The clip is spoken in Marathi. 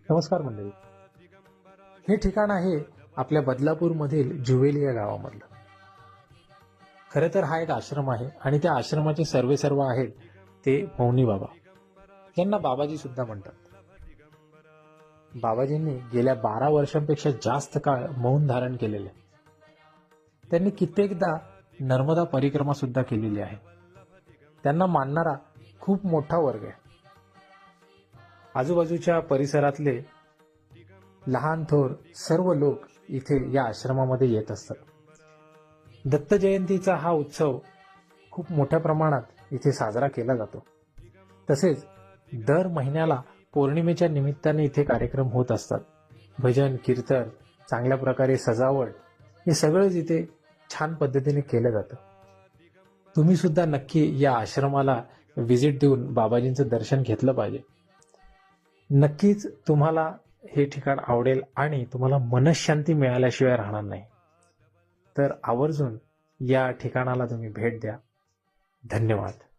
नमस्कार मंडळी. हे ठिकाण आहे आपल्या बदलापूरमधील जुवेली या गावामधलं. खरं तर हा एक आश्रम आहे आणि त्या आश्रमाचे सर्व आहेत ते मौनी बाबा, यांना बाबाजी सुद्धा म्हणतात. बाबाजींनी गेल्या 12 वर्षांपेक्षा जास्त काळ मौन धारण केलेले आहे. त्यांनी कित्येकदा नर्मदा परिक्रमा सुद्धा केलेली आहे. त्यांना मानणारा खूप मोठा वर्ग आहे. आजूबाजूच्या परिसरातले लहान थोर सर्व लोक इथे या आश्रमामध्ये येत असतात. दत्त जयंतीचा हा उत्सव खूप मोठ्या प्रमाणात इथे साजरा केला जातो. तसेच दर महिन्याला पौर्णिमेच्या निमित्ताने इथे कार्यक्रम होत असतात. भजन, कीर्तन, चांगल्या प्रकारे सजावट, हे सगळंच इथे छान पद्धतीने केलं जातं. तुम्ही सुद्धा नक्की या आश्रमाला व्हिजिट देऊन बाबाजींचं दर्शन घेतलं पाहिजे. नक्कीच तुम्हाला हे ठिकाण आवडेल आणि तुम्हाला मनःशांती मिळाल्याशिवाय राहणार नाही. तर आवर्जून या ठिकाणाला तुम्ही भेट द्या. धन्यवाद.